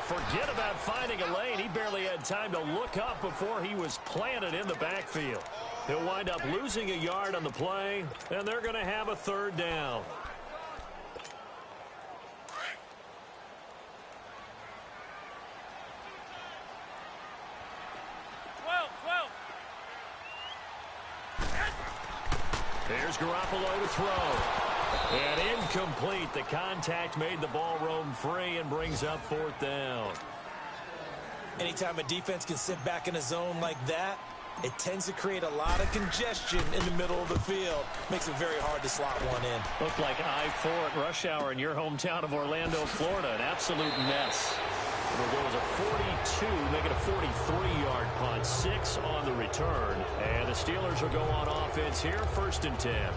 forget about finding a lane. He barely had time to look up before he was planted in the backfield. He'll wind up losing a yard on the play, and they're going to have a third down. Here's Garoppolo to throw. And incomplete. The contact made the ball roam free and brings up fourth down. Anytime a defense can sit back in a zone like that, it tends to create a lot of congestion in the middle of the field. Makes it very hard to slot one in. Looked like I-4 at rush hour in your hometown of Orlando, Florida. An absolute mess. It'll go as a 42, make it a 43-yard punt. 6 on the return. And the Steelers will go on offense here, 1st and 10.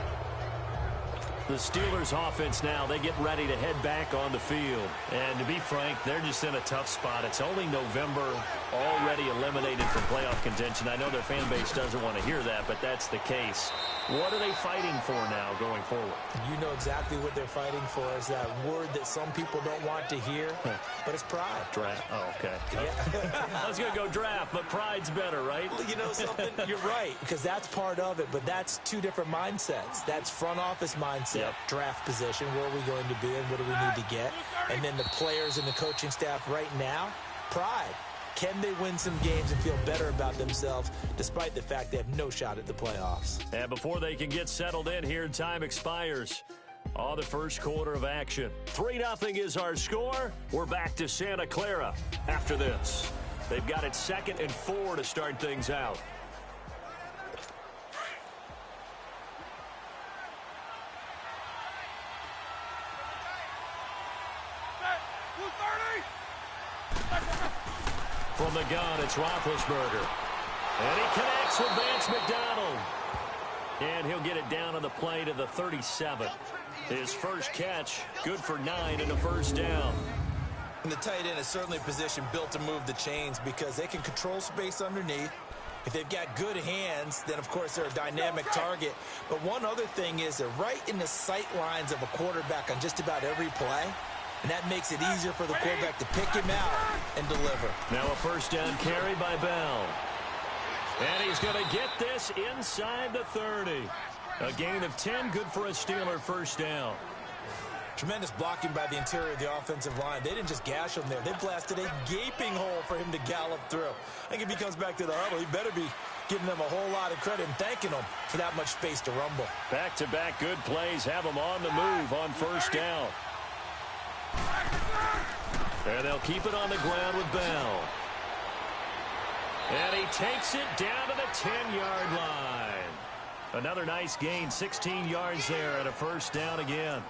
The Steelers offense now, they get ready to head back on the field. And to be frank, they're just in a tough spot. It's only November, already eliminated from playoff contention. I know their fan base doesn't want to hear that, but that's the case. What are they fighting for now going forward? You know exactly what they're fighting for. Is that word that some people don't want to hear, but it's pride. Draft. Oh, okay. Yeah. I was going to go draft, but pride's better, right? Well, you know something? You're right, because that's part of it, but that's two different mindsets. That's front office mindset, draft position, where are we going to be and what do we need to get? And then the players and the coaching staff right now, pride. Can they win some games and feel better about themselves despite the fact they have no shot at the playoffs? And before they can get settled in here, time expires on the first quarter of action. 3-0 is our score. We're back to Santa Clara after this. They've got it 2nd and 4 to start things out. From the gun, it's Roethlisberger. And he connects with Vance McDonald. And he'll get it down on the play to the 37. His first catch, good for 9 and a first down. And the tight end is certainly a position built to move the chains because they can control space underneath. If they've got good hands, then, of course, they're a dynamic target. But one other thing is they're right in the sight lines of a quarterback on just about every play. And that makes it easier for the quarterback to pick him out and deliver. Now a first down carry by Bell. And he's going to get this inside the 30. A gain of 10, good for a Steeler first down. Tremendous blocking by the interior of the offensive line. They didn't just gash him there. They blasted a gaping hole for him to gallop through. I think if he comes back to the huddle, he better be giving them a whole lot of credit and thanking them for that much space to rumble. Back-to-back good plays have them on the move on first down. And they'll keep it on the ground with Bell. And he takes it down to the 10-yard line. Another nice gain, 16 yards there and a first down again.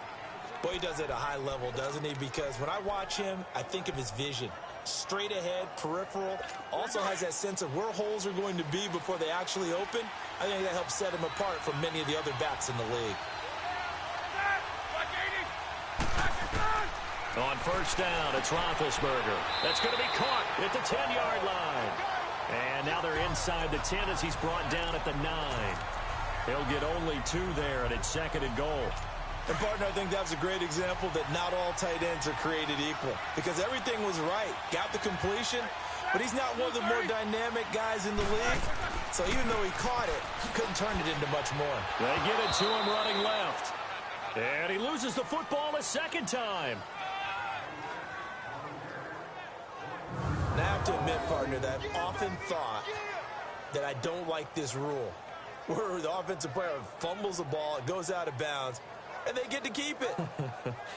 Boy, he does it at a high level, doesn't he? Because when I watch him, I think of his vision. Straight ahead, peripheral. Also has that sense of where holes are going to be before they actually open. I think that helps set him apart from many of the other backs in the league. On first down, it's Roethlisberger. That's going to be caught at the 10-yard line. And now they're inside the 10 as he's brought down at the 9. He'll get only 2 there, and it's 2nd and goal. And, partner, I think that's a great example that not all tight ends are created equal. Because everything was right. Got the completion, but he's not one of the more dynamic guys in the league. So even though he caught it, he couldn't turn it into much more. They get it to him running left. And he loses the football a second time. And I have to admit, partner, that I've often thought that I don't like this rule, where the offensive player fumbles the ball, it goes out of bounds, and they get to keep it.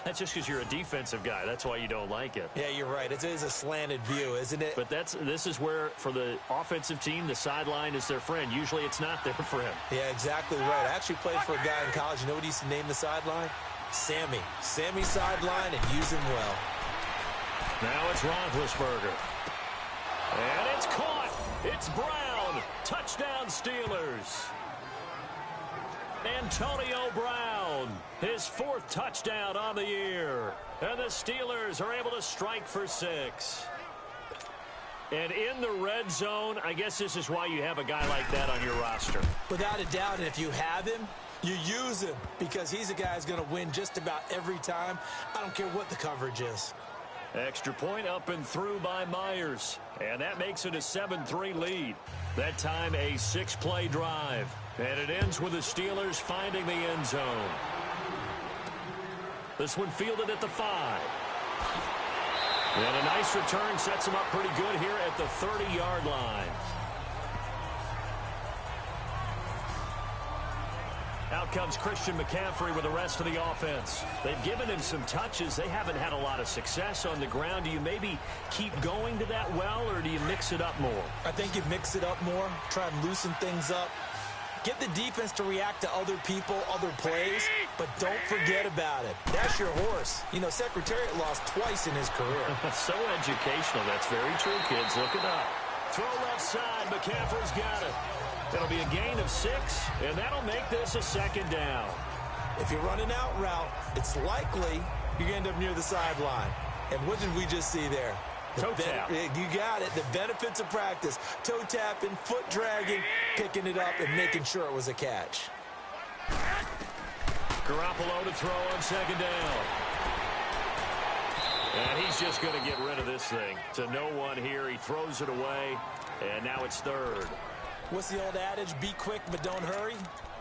That's just because you're a defensive guy. That's why you don't like it. Yeah, you're right. It is a slanted view, isn't it? But this is where, for the offensive team, the sideline is their friend. Usually it's not there for him. Yeah, exactly right. I actually played for a guy in college. You know what he used to name the sideline? Sammy. Sammy sideline, and use him well. Now it's Roethlisberger. And it's caught. It's Brown. Touchdown, Steelers. Antonio Brown, his 4th touchdown on the year. And the Steelers are able to strike for 6. And in the red zone, I guess this is why you have a guy like that on your roster. Without a doubt, and if you have him, you use him because he's a guy who's going to win just about every time. I don't care what the coverage is. Extra point up and through by Myers. And that makes it a 7-3 lead. That time a 6-play drive. And it ends with the Steelers finding the end zone. This one fielded at the 5. And a nice return sets him up pretty good here at the 30-yard line. Out comes Christian McCaffrey with the rest of the offense. They've given him some touches. They haven't had a lot of success on the ground. Do you maybe keep going to that well, or do you mix it up more? I think you mix it up more, try and loosen things up. Get the defense to react to other people, other plays, but don't forget about it. That's your horse. You know, Secretariat lost twice in his career. So educational. That's very true, kids. Look it up. Throw left side. McCaffrey's got it. That'll be a gain of 6, and that'll make this a 2nd down. If you're running out route, it's likely you're going to end up near the sideline. And what did we just see there? Toe tap. You got it. The benefits of practice. Toe tapping, foot dragging, picking it up, and making sure it was a catch. Garoppolo to throw on 2nd down. And he's just going to get rid of this thing. To no one here. He throws it away, and now it's 3rd. What's the old adage? Be quick, but don't hurry.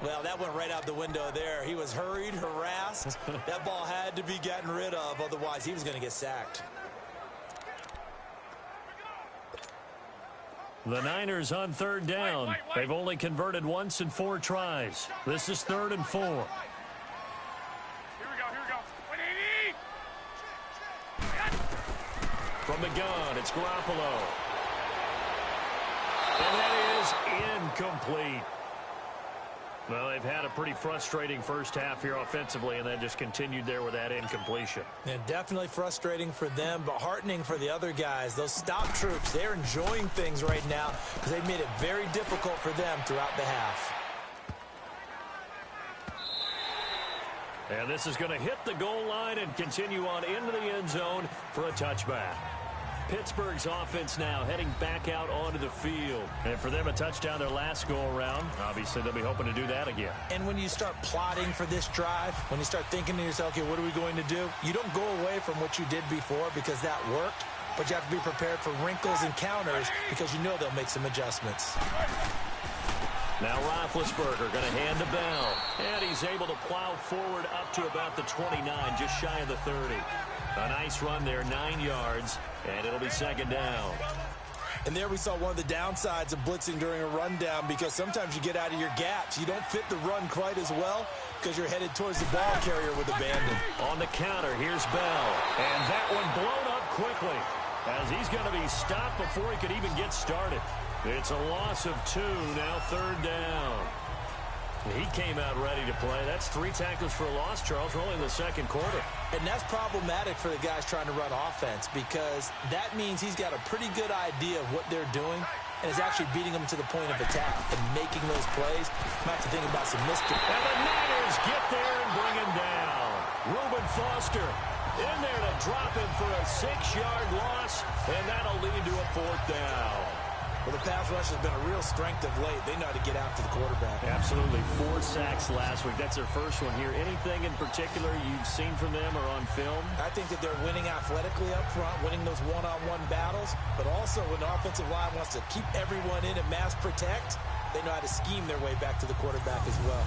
Well, that went right out the window there. He was hurried, harassed. That ball had to be gotten rid of. Otherwise, he was going to get sacked. The Niners on 3rd down. They've only converted once in 4 tries. This is 3rd and 4. Here we go. From the gun, it's Garoppolo. And that is incomplete. Well, they've had a pretty frustrating first half here offensively, and then just continued there with that incompletion. And definitely frustrating for them, but heartening for the other guys. Those stop troops, they're enjoying things right now because they've made it very difficult for them throughout the half. And this is going to hit the goal line and continue on into the end zone for a touchback. Pittsburgh's offense now heading back out onto the field. And for them, a touchdown their last go-around. Obviously, they'll be hoping to do that again. And when you start plotting for this drive, when you start thinking to yourself, okay, what are we going to do? You don't go away from what you did before because that worked, but you have to be prepared for wrinkles and counters because you know they'll make some adjustments. Now Roethlisberger going to hand to Bell. And he's able to plow forward up to about the 29, just shy of the 30. A nice run there, 9 yards, and it'll be 2nd down. And there we saw one of the downsides of blitzing during a rundown because sometimes you get out of your gaps. You don't fit the run quite as well because you're headed towards the ball carrier with abandon. On the counter, here's Bell. And that one blown up quickly as he's going to be stopped before he could even get started. It's a loss of 2, now 3rd down. He came out ready to play. That's 3 tackles for a loss, Charles. We're only in the 2nd quarter. And that's problematic for the guys trying to run offense because that means he's got a pretty good idea of what they're doing and is actually beating them to the point of attack and making those plays. Might have to think about some mistakes. And the Niners get there and bring him down. Reuben Foster in there to drop him for a 6-yard loss, and that'll lead to a 4th down. Well, the pass rush has been a real strength of late. They know how to get after the quarterback. Absolutely. 4 sacks last week. That's their first one here. Anything in particular you've seen from them or on film? I think that they're winning athletically up front, winning those one-on-one battles, but also when the offensive line wants to keep everyone in and mass protect, they know how to scheme their way back to the quarterback as well.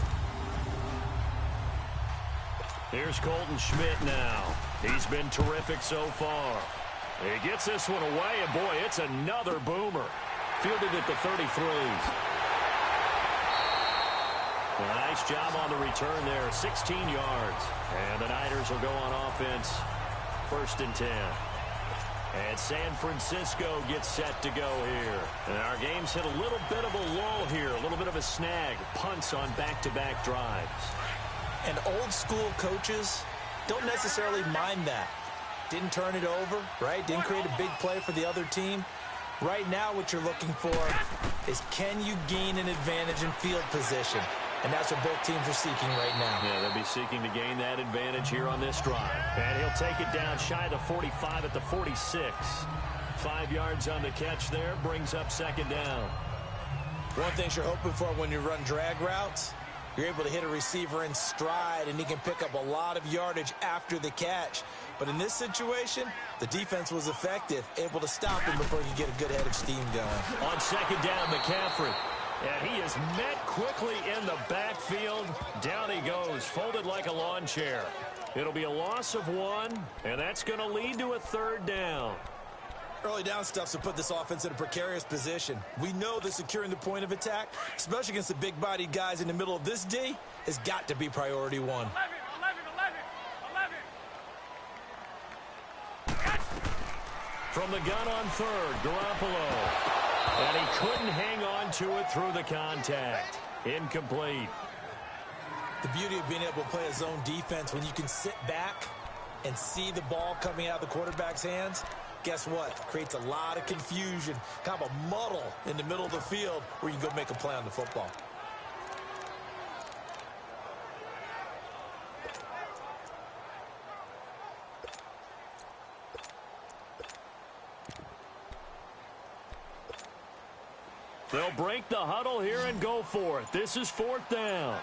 Here's Colton Schmidt now. He's been terrific so far. He gets this one away, and boy, it's another boomer. Fielded at the 33. Nice job on the return there, 16 yards. And the Niners will go on offense, 1st and 10. And San Francisco gets set to go here. And our game's hit a little bit of a lull here, a little bit of a snag. Punts on back-to-back drives. And old-school coaches don't necessarily mind that. Didn't turn it over, right? Didn't create a big play for the other team. Right now, what you're looking for is can you gain an advantage in field position? And that's what both teams are seeking right now. Yeah, they'll be seeking to gain that advantage here on this drive. And he'll take it down shy of the 45 at the 46. 5 yards on the catch there, brings up 2nd down. One thing you're hoping for when you run drag routes, you're able to hit a receiver in stride, and he can pick up a lot of yardage after the catch. But in this situation, the defense was effective, able to stop him before he could get a good head of steam going. On second down, McCaffrey. And he is met quickly in the backfield. Down he goes, folded like a lawn chair. It'll be a loss of 1, and that's going to lead to a third down. Early down stuff to put this offense in a precarious position. We know that securing the point of attack, especially against the big-bodied guys in the middle of this D, has got to be priority 1. 11. From the gun on third, Garoppolo. And he couldn't hang on to it through the contact. Incomplete. The beauty of being able to play a zone defense when you can sit back and see the ball coming out of the quarterback's hands, guess what? Creates a lot of confusion, kind of a muddle in the middle of the field where you can go make a play on the football. They'll break the huddle here and go for it. This is fourth down.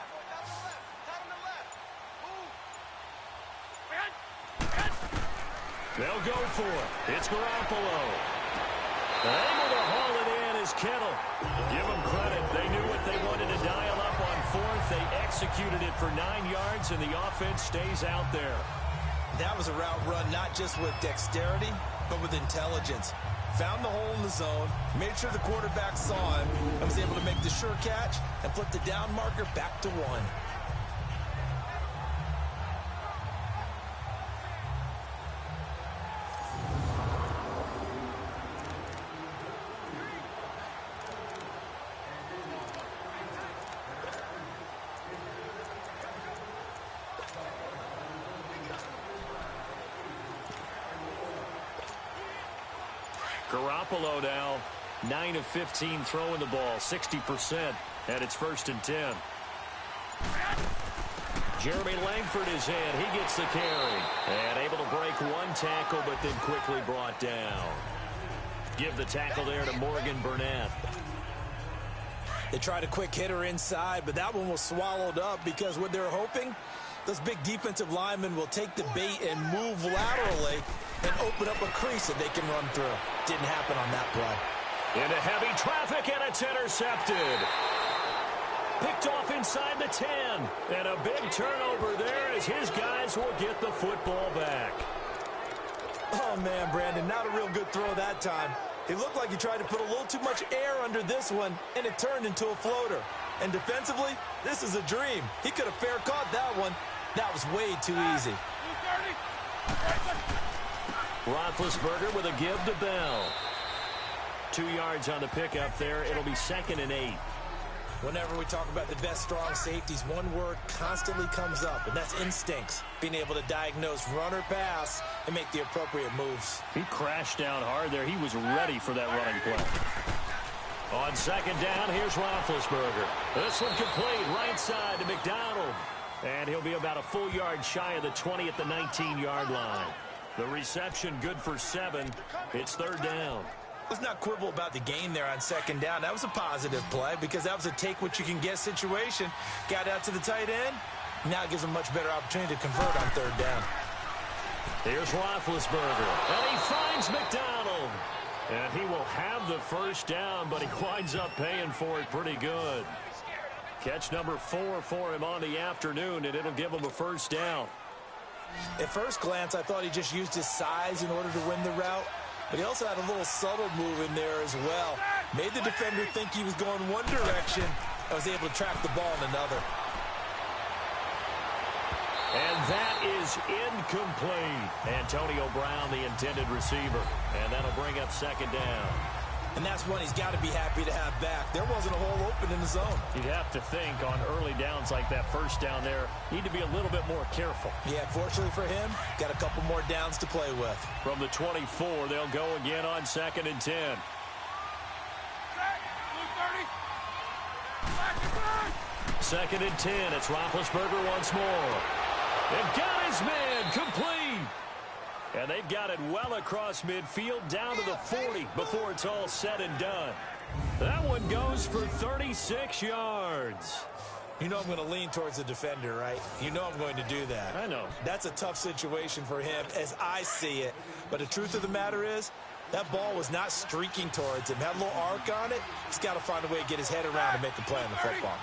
They'll go for it. It's Garoppolo. Able to haul it in is Kittle. Give them credit. They knew what they wanted to dial up on fourth. They executed it for 9 yards, and the offense stays out there. That was a route run not just with dexterity, but with intelligence. Found the hole in the zone, made sure the quarterback saw him, and was able to make the sure catch and flip the down marker back to 1. Garoppolo now, 9 of 15 throwing the ball, 60%, and it's 1st and 10. Jeremy Langford is in. He gets the carry. And able to break 1 tackle, but then quickly brought down. Give the tackle there to Morgan Burnett. They tried a quick hitter inside, but that one was swallowed up because what they're hoping, those big defensive linemen will take the bait and move laterally and open up a crease that they can run through. Didn't happen on that play. Into heavy traffic, and it's intercepted. Picked off inside the 10. And a big turnover there as his guys will get the football back. Oh, man, Brandon, not a real good throw that time. It looked like he tried to put a little too much air under this one, and it turned into a floater. And defensively, this is a dream. He could have fair caught that one. That was way too easy. Roethlisberger with a give to Bell. 2 yards on the pickup there. It'll be 2nd and 8. Whenever we talk about the best strong safeties, one word constantly comes up, and that's instincts. Being able to diagnose run or pass and make the appropriate moves. He crashed down hard there. He was ready for that running play. On 2nd down, here's Roethlisberger. This one complete right side to McDonald. And he'll be about a full yard shy of the 20 at the 19-yard line. The reception good for 7. It's 3rd down. Let's not quibble about the gain there on 2nd down. That was a positive play because that was a take-what-you-can-get situation. Got out to the tight end. Now it gives them a much better opportunity to convert on 3rd down. Here's Roethlisberger. And he finds McDonald. And he will have the 1st down, but he winds up paying for it pretty good. Catch number 4 for him on the afternoon, and it'll give him a 1st down. At first glance, I thought he just used his size in order to win the route. But he also had a little subtle move in there as well. Made the defender think he was going one direction and was able to track the ball in another. And that is incomplete. Antonio Brown, the intended receiver. And that'll bring up 2nd down. And that's one he's got to be happy to have back. There wasn't a hole open in the zone. You'd have to think on early downs like that 1st down there, need to be a little bit more careful. Yeah, fortunately for him, got a couple more downs to play with. From the 24, they'll go again on 2nd and 10. 2nd and 10, it's Roethlisberger once more. They've got his man complete. And they've got it well across midfield down to the 40 before it's all said and done. That one goes for 36 yards. You know I'm going to lean towards the defender, right? You know I'm going to do that. I know. That's a tough situation for him as I see it. But the truth of the matter is, that ball was not streaking towards him. Had a little arc on it. He's got to find a way to get his head around and make the play on the football.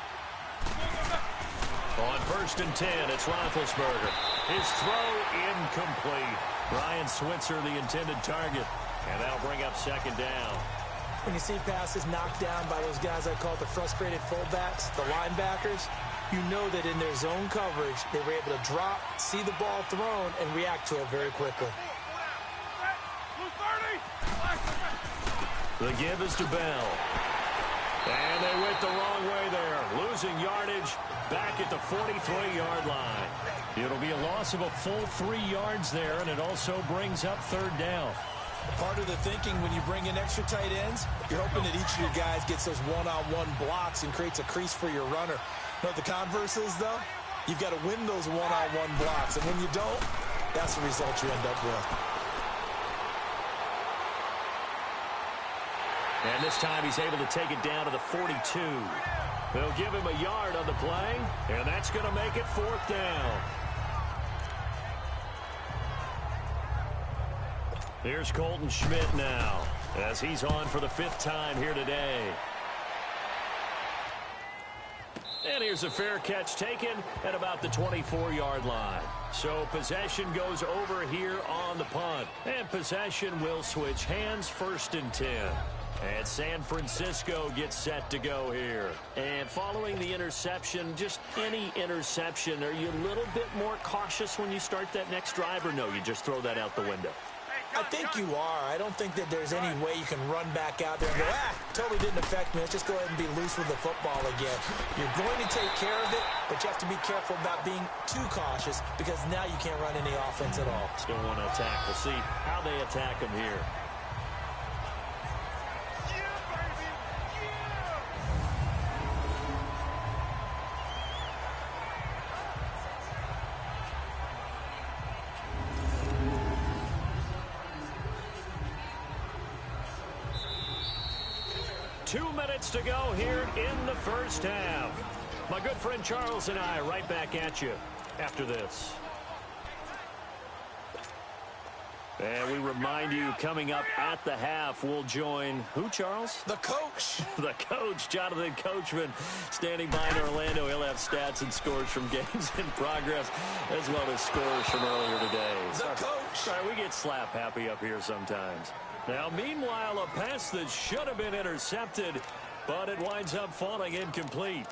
On 1st and 10, it's Roethlisberger. His throw incomplete. Ryan Switzer, the intended target. And that'll bring up 2nd down. When you see passes knocked down by those guys I call the frustrated fullbacks, the linebackers, you know that in their zone coverage, they were able to drop, see the ball thrown, and react to it very quickly. The give is to Bell. And they went the wrong way there. Losing yardage back at the 43-yard line. It'll be a loss of a full 3 yards there, and it also brings up 3rd down. Part of the thinking when you bring in extra tight ends, you're hoping that each of your guys gets those one-on-one blocks and creates a crease for your runner. You know what the converse is, though? You've got to win those one-on-one blocks, and when you don't, that's the result you end up with. And this time he's able to take it down to the 42. They'll give him a yard on the play, and that's going to make it 4th down. Here's Colton Schmidt now, as he's on for the 5th time here today. And here's a fair catch taken at about the 24-yard line. So possession goes over here on the punt. And possession will switch hands, 1st and 10. And San Francisco gets set to go here. And following the interception, just any interception, are you a little bit more cautious when you start that next drive, or no, you just throw that out the window? I think you are. I don't think that there's any way you can run back out there and go, totally didn't affect me. Let's just go ahead and be loose with the football again. You're going to take care of it, but you have to be careful about being too cautious because now you can't run any offense at all. Still want to attack. We'll see how they attack him here. 2 minutes to go here in the 1st half. My good friend Charles and I right back at you after this. And we remind you, coming up at the half, we'll join who, Charles? The coach. The coach, Jonathan Coachman, standing by in Orlando. He'll have stats and scores from games in progress, as well as scores from earlier today. The coach. Sorry, we get slap happy up here sometimes. Now, meanwhile, a pass that should have been intercepted, but it winds up falling incomplete.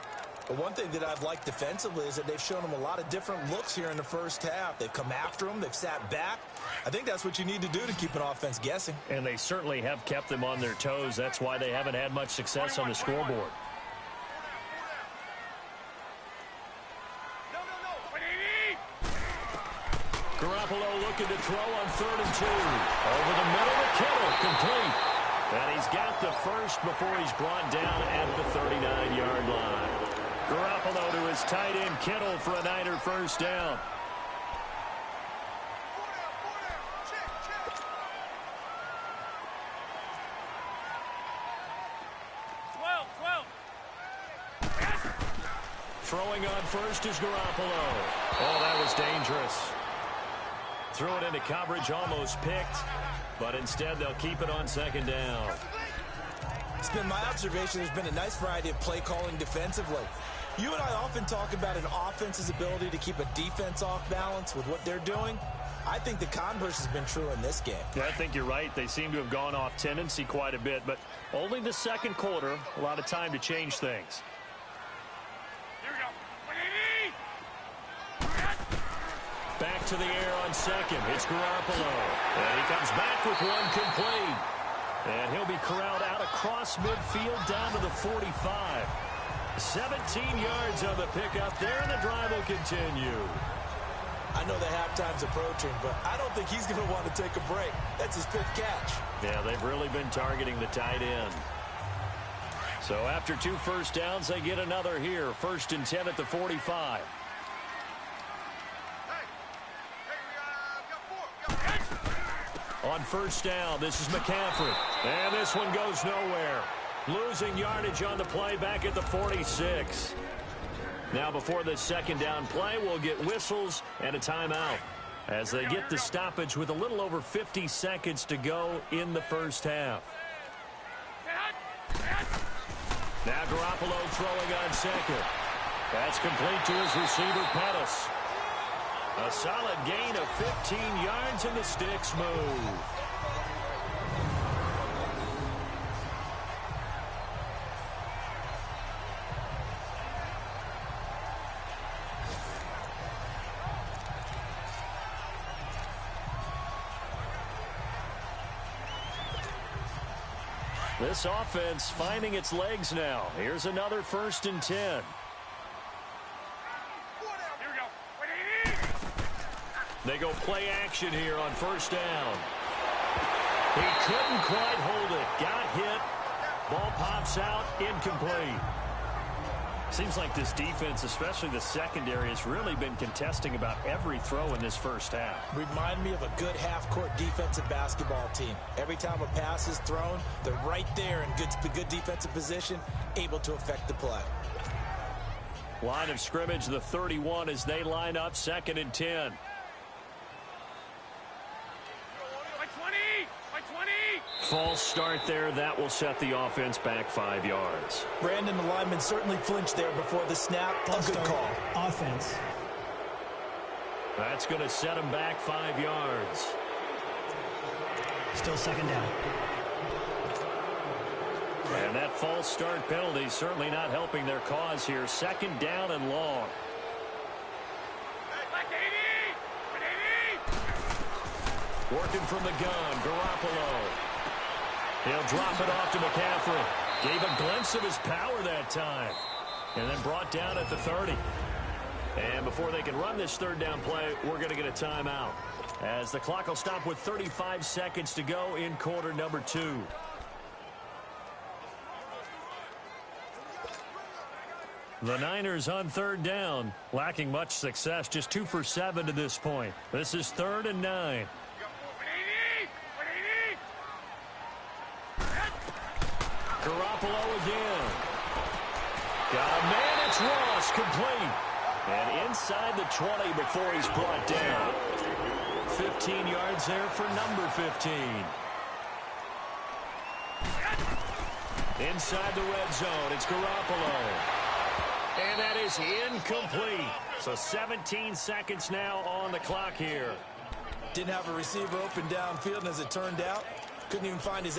But one thing that I've liked defensively is that they've shown them a lot of different looks here in the 1st half. They've come after them. They've sat back. I think that's what you need to do to keep an offense guessing. And they certainly have kept them on their toes. That's why they haven't had much success on the scoreboard. Garoppolo looking to throw on 3rd and 2. Over the middle to Kittle, complete. And he's got the first before he's brought down at the 39-yard line. Garoppolo to his tight end Kittle for a Niner 1st down. Throwing on first is Garoppolo. Oh, that was dangerous. Threw it into coverage, almost picked, but instead they'll keep it on 2nd down. It's been my observation there's been a nice variety of play calling defensively. You and I often talk about an offense's ability to keep a defense off balance with what they're doing. I think the converse has been true in this game. Yeah, I think you're right. They seem to have gone off tendency quite a bit, but only the 2nd quarter, a lot of time to change things. Back to the air on 2nd. It's Garoppolo. And he comes back with one complete. And he'll be corralled out across midfield down to the 45. 17 yards on the pickup there, and the drive will continue. I know the halftime's approaching, but I don't think he's going to want to take a break. That's his 5th catch. Yeah, they've really been targeting the tight end. So after 2 first downs, they get another here. 1st and 10 at the 45. On 1st down, this is McCaffrey. And this one goes nowhere. Losing yardage on the play back at the 46. Now before this second down play, we'll get whistles and a timeout as they get the stoppage with a little over 50 seconds to go in the first half. Now Garoppolo throwing on second. That's complete to his receiver, Pettis. A solid gain of 15 yards and the sticks move. This offense finding its legs now. Here's another 1st and 10. They go play action here on 1st down. He couldn't quite hold it. Got hit. Ball pops out. Incomplete. Seems like this defense, especially the secondary, has really been contesting about every throw in this first half. Remind me of a good half-court defensive basketball team. Every time a pass is thrown, they're right there in good defensive position, able to affect the play. Line of scrimmage, the 31 as they line up 2nd and 10. False start there. That will set the offense back 5 yards. Brandon, the lineman certainly flinched there before the snap. A good call. Offense. That's going to set him back 5 yards. Still 2nd down. And that false start penalty certainly not helping their cause here. 2nd down and long. Working from the gun, Garoppolo. He'll drop it off to McCaffrey. Gave a glimpse of his power that time. And then brought down at the 30. And before they can run this 3rd down play, we're going to get a timeout, as the clock will stop with 35 seconds to go in quarter number 2. The Niners on 3rd down, lacking much success, just 2 for 7 to this point. This is 3rd and 9. Garoppolo again. Got a man, it's Ross, complete. And inside the 20 before he's brought down. 15 yards there for number 15. Inside the red zone, it's Garoppolo. And that is incomplete. So 17 seconds now on the clock here. Didn't have a receiver open downfield, and as it turned out, couldn't even find his